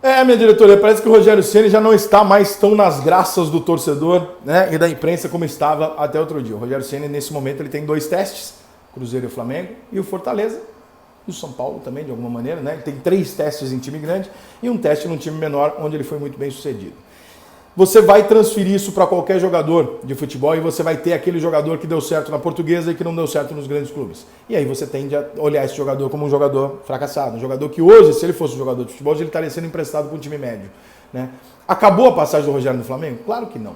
Minha diretoria, parece que o Rogério Ceni já não está mais tão nas graças do torcedor, né, e da imprensa como estava até outro dia. O Rogério Ceni, nesse momento, ele tem 2 testes, Cruzeiro e o Flamengo, e o Fortaleza, e o São Paulo também, de alguma maneira, né? Ele tem 3 testes em time grande e um teste num time menor, onde ele foi muito bem sucedido. Você vai transferir isso para qualquer jogador de futebol e você vai ter aquele jogador que deu certo na Portuguesa e que não deu certo nos grandes clubes. E aí você tende a olhar esse jogador como um jogador fracassado. Um jogador que hoje, se ele fosse um jogador de futebol, ele estaria sendo emprestado para um time médio, né? Acabou a passagem do Rogério no Flamengo? Claro que não.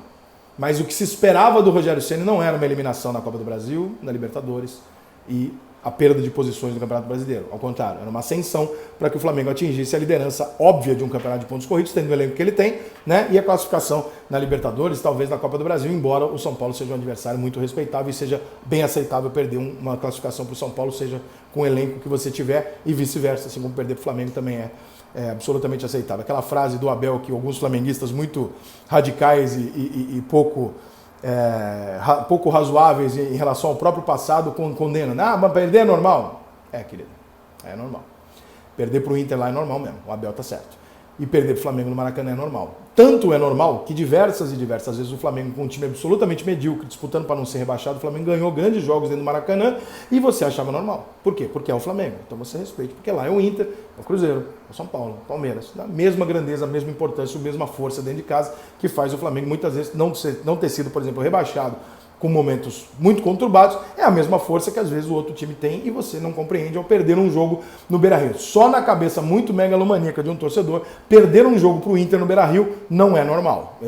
Mas o que se esperava do Rogério Ceni não era uma eliminação na Copa do Brasil, na Libertadores e a perda de posições do Campeonato Brasileiro. Ao contrário, era uma ascensão para que o Flamengo atingisse a liderança óbvia de um campeonato de pontos corridos, tendo o elenco que ele tem, né? E a classificação na Libertadores, talvez na Copa do Brasil, embora o São Paulo seja um adversário muito respeitável e seja bem aceitável perder uma classificação para o São Paulo, seja com o elenco que você tiver e vice-versa, assim como perder para o Flamengo também é absolutamente aceitável. Aquela frase do Abel que alguns flamenguistas muito radicais e pouco razoáveis em relação ao próprio passado condenam. Mas perder é normal? Querido, é normal. Perder para o Inter lá é normal mesmo, o Abel tá certo. E perder para o Flamengo no Maracanã é normal. Tanto é normal que diversas vezes o Flamengo, com um time absolutamente medíocre, disputando para não ser rebaixado, o Flamengo ganhou grandes jogos dentro do Maracanã e você achava normal. Por quê? Porque é o Flamengo. Então você respeita, porque lá é o Inter, é o Cruzeiro, é o São Paulo, o Palmeiras. Da mesma grandeza, a mesma importância, a mesma força dentro de casa que faz o Flamengo muitas vezes não ter sido, por exemplo, rebaixado com momentos muito conturbados, é a mesma força que às vezes o outro time tem e você não compreende ao perder um jogo no Beira-Rio. Só na cabeça muito megalomaníaca de um torcedor, perder um jogo para o Inter no Beira-Rio não é normal.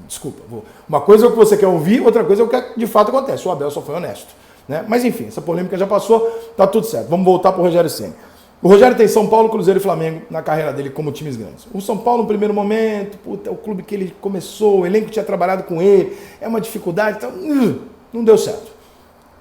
Desculpa, uma coisa é o que você quer ouvir, outra coisa é o que de fato acontece. O Abel só foi honesto, né? Mas enfim, essa polêmica já passou, tá tudo certo. Vamos voltar para o Rogério Ceni. O Rogério tem São Paulo, Cruzeiro e Flamengo na carreira dele como times grandes. O São Paulo, no primeiro momento, é o clube que ele começou, o elenco tinha trabalhado com ele, é uma dificuldade, então não deu certo.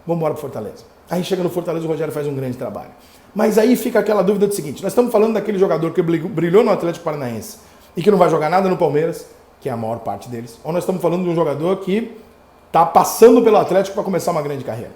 Vamos embora para Fortaleza. Aí chega no Fortaleza, o Rogério faz um grande trabalho. Mas aí fica aquela dúvida do seguinte, nós estamos falando daquele jogador que brilhou no Atlético Paranaense e que não vai jogar nada no Palmeiras, que é a maior parte deles, ou nós estamos falando de um jogador que está passando pelo Atlético para começar uma grande carreira,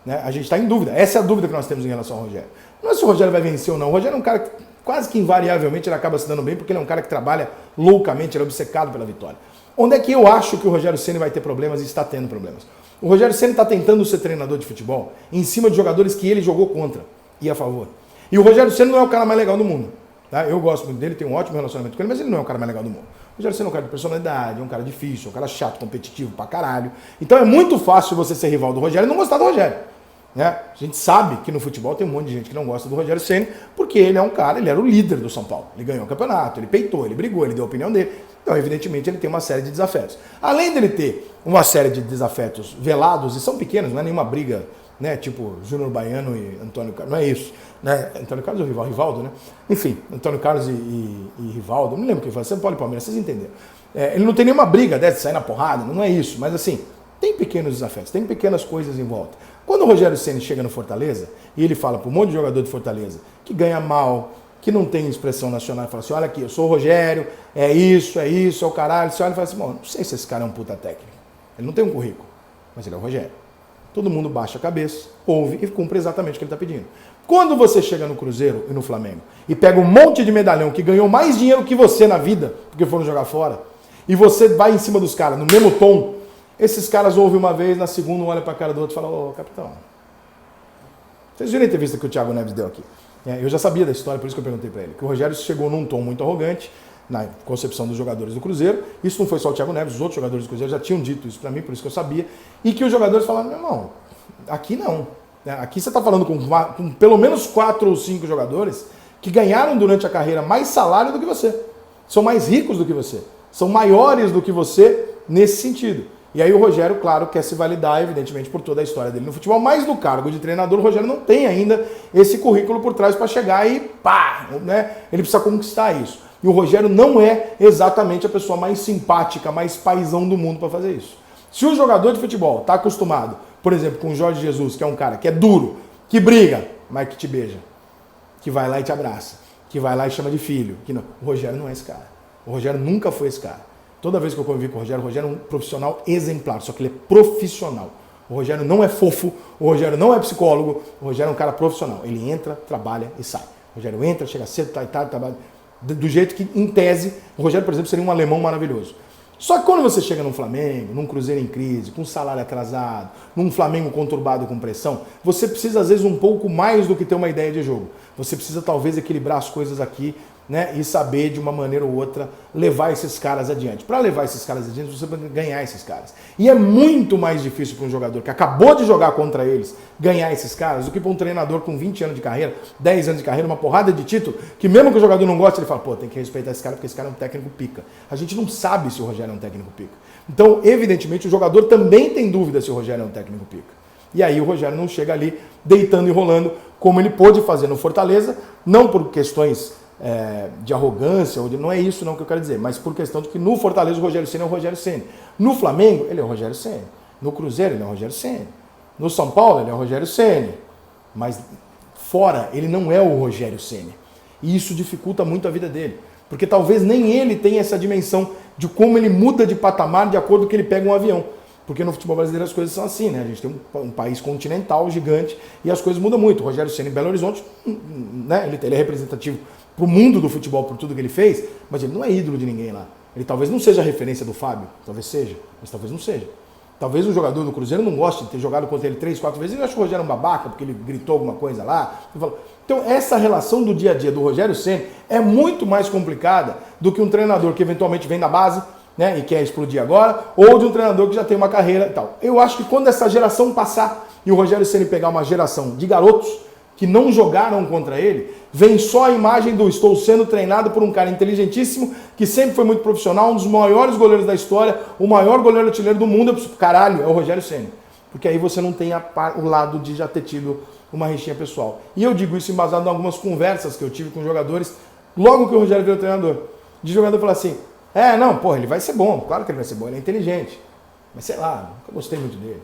né? A gente está em dúvida. Essa é a dúvida que nós temos em relação ao Rogério. Não é se o Rogério vai vencer ou não. O Rogério é um cara que quase que invariavelmente ele acaba se dando bem, porque ele é um cara que trabalha loucamente, ele é obcecado pela vitória. Onde é que eu acho que o Rogério Ceni vai ter problemas e está tendo problemas? O Rogério Ceni está tentando ser treinador de futebol em cima de jogadores que ele jogou contra e a favor. E o Rogério Ceni não é o cara mais legal do mundo. Tá? Eu gosto muito dele, tenho um ótimo relacionamento com ele, mas ele não é o cara mais legal do mundo. O Rogério Ceni é um cara de personalidade, é um cara difícil, é um cara chato, competitivo pra caralho. Então é muito fácil você ser rival do Rogério e não gostar do Rogério. Né? A gente sabe que no futebol tem um monte de gente que não gosta do Rogério Ceni, porque ele é um cara, ele era o líder do São Paulo. Ele ganhou o campeonato, ele peitou, ele brigou, ele deu a opinião dele. Então, evidentemente, ele tem uma série de desafetos. Além dele ter uma série de desafetos velados, e são pequenos, não é nenhuma briga, né? Tipo Júnior Baiano e Antônio Carlos, não é isso. Né? Antônio Carlos é o Rivaldo, né? Enfim, Antônio Carlos e Rivaldo, não lembro quem foi, São Paulo e Palmeiras, vocês entenderam. Ele não tem nenhuma briga dessa de sair na porrada, não é isso, mas assim, tem pequenos desafetos, tem pequenas coisas em volta. Quando o Rogério Ceni chega no Fortaleza, e ele fala para um monte de jogador de Fortaleza, que ganha mal, que não tem expressão nacional, e fala assim, olha aqui, eu sou o Rogério, é isso, é o caralho. Você olha e fala assim, bom, não sei se esse cara é um puta técnico. Ele não tem um currículo, mas ele é o Rogério. Todo mundo baixa a cabeça, ouve e cumpre exatamente o que ele está pedindo. Quando você chega no Cruzeiro e no Flamengo, e pega um monte de medalhão que ganhou mais dinheiro que você na vida, porque foram jogar fora, e você vai em cima dos caras, no mesmo tom, esses caras ouvem uma vez, na segunda, um olha para a cara do outro e fala, ô, capitão, vocês viram a entrevista que o Thiago Neves deu aqui? Eu já sabia da história, por isso que eu perguntei para ele, que o Rogério chegou num tom muito arrogante, na concepção dos jogadores do Cruzeiro, isso não foi só o Thiago Neves, os outros jogadores do Cruzeiro já tinham dito isso para mim, por isso que eu sabia, e que os jogadores falaram, meu irmão, aqui não, aqui você está falando com pelo menos 4 ou 5 jogadores que ganharam durante a carreira mais salário do que você, são mais ricos do que você, são maiores do que você nesse sentido. E aí o Rogério, claro, quer se validar, evidentemente, por toda a história dele no futebol, mas no cargo de treinador, o Rogério não tem ainda esse currículo por trás para chegar e pá, né? Ele precisa conquistar isso. E o Rogério não é exatamente a pessoa mais simpática, mais paizão do mundo para fazer isso. Se o jogador de futebol está acostumado, por exemplo, com o Jorge Jesus, que é um cara que é duro, que briga, mas que te beija, que vai lá e te abraça, que vai lá e chama de filho, que não. O Rogério não é esse cara. O Rogério nunca foi esse cara. Toda vez que eu convivi com o Rogério é um profissional exemplar, só que ele é profissional. O Rogério não é fofo, o Rogério não é psicólogo, o Rogério é um cara profissional. Ele entra, trabalha e sai. O Rogério entra, chega cedo, trabalha. Do jeito que, em tese, o Rogério, por exemplo, seria um alemão maravilhoso. Só que quando você chega num Flamengo, num Cruzeiro em crise, com salário atrasado, num Flamengo conturbado com pressão, você precisa, às vezes, um pouco mais do que ter uma ideia de jogo. Você precisa, talvez, equilibrar as coisas aqui, né, e saber, de uma maneira ou outra, levar esses caras adiante. Para levar esses caras adiante, você precisa ganhar esses caras. E é muito mais difícil para um jogador que acabou de jogar contra eles ganhar esses caras do que para um treinador com 20 anos de carreira, 10 anos de carreira, uma porrada de título, que mesmo que o jogador não goste, ele fala, pô, tem que respeitar esse cara porque esse cara é um técnico pica. A gente não sabe se o Rogério é um técnico pica. Então, evidentemente, o jogador também tem dúvida se o Rogério é um técnico pica. E aí o Rogério não chega ali deitando e rolando como ele pôde fazer no Fortaleza, não por questões de arrogância, não é isso não que eu quero dizer, mas por questão de que no Fortaleza o Rogério Ceni é o Rogério Ceni. No Flamengo, ele é o Rogério Ceni. No Cruzeiro, ele é o Rogério Ceni. No São Paulo, ele é o Rogério Ceni. Mas fora, ele não é o Rogério Ceni. E isso dificulta muito a vida dele. Porque talvez nem ele tenha essa dimensão de como ele muda de patamar de acordo com que ele pega um avião. Porque no futebol brasileiro as coisas são assim, né? A gente tem um país continental gigante e as coisas mudam muito. O Rogério Ceni em Belo Horizonte, né? Ele é representativo para o mundo do futebol por tudo que ele fez, mas ele não é ídolo de ninguém lá. Ele talvez não seja a referência do Fábio, talvez seja, mas talvez não seja. Talvez um jogador do Cruzeiro não goste de ter jogado contra ele 3, 4 vezes, ele acha que o Rogério é um babaca, porque ele gritou alguma coisa lá. Então essa relação do dia a dia do Rogério Ceni é muito mais complicada do que um treinador que eventualmente vem da base, né, e quer explodir agora, ou de um treinador que já tem uma carreira e tal. Eu acho que quando essa geração passar e o Rogério Ceni pegar uma geração de garotos que não jogaram contra ele, vem só a imagem do estou sendo treinado por um cara inteligentíssimo, que sempre foi muito profissional, um dos maiores goleiros da história, o maior goleiro artilheiro do mundo, caralho, é o Rogério Ceni. Porque aí você não tem o lado de já ter tido uma rixinha pessoal. E eu digo isso embasado em algumas conversas que eu tive com jogadores, logo que o Rogério virou treinador. De jogador falar assim, não, porra, ele vai ser bom, claro que ele vai ser bom, ele é inteligente. Mas sei lá, nunca gostei muito dele.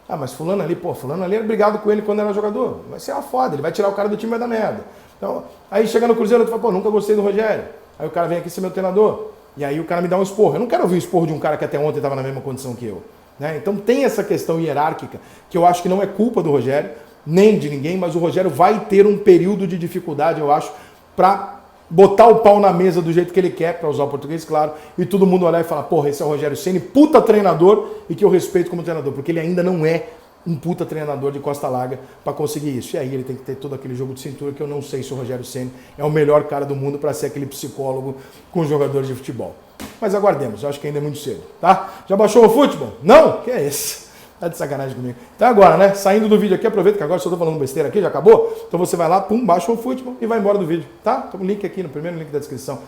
Ah, mas fulano ali era brigado com ele quando era jogador. Vai ser uma foda, ele vai tirar o cara do time e vai dar merda. Então, aí chega no Cruzeiro, tu fala, pô, nunca gostei do Rogério. Aí o cara vem aqui ser meu treinador. E aí o cara me dá um esporro. Eu não quero ouvir o esporro de um cara que até ontem estava na mesma condição que eu. Né? Então tem essa questão hierárquica, que eu acho que não é culpa do Rogério, nem de ninguém, mas o Rogério vai ter um período de dificuldade, eu acho, para botar o pau na mesa do jeito que ele quer, para usar o português, claro, e todo mundo olhar e falar, porra, esse é o Rogério Ceni, puta treinador, e que eu respeito como treinador, porque ele ainda não é um puta treinador de costa larga para conseguir isso. E aí ele tem que ter todo aquele jogo de cintura que eu não sei se o Rogério Ceni é o melhor cara do mundo para ser aquele psicólogo com os jogadores de futebol. Mas aguardemos, eu acho que ainda é muito cedo, tá? Já baixou o futebol? Não? Que é esse? Tá de sacanagem comigo. Então agora, né? Saindo do vídeo aqui, aproveita que agora só tô falando besteira aqui, já acabou? Então você vai lá, pum, baixa o futebol e vai embora do vídeo, tá? Tem um link aqui no primeiro link da descrição.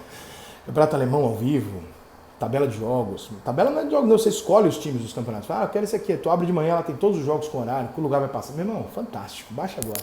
Campeonato Alemão ao vivo, tabela de jogos. Tabela não é de jogos, não, você escolhe os times dos campeonatos. Ah, eu quero esse aqui. Tu abre de manhã, ela tem todos os jogos com horário, que o lugar vai passar. Meu irmão, fantástico. Baixa agora.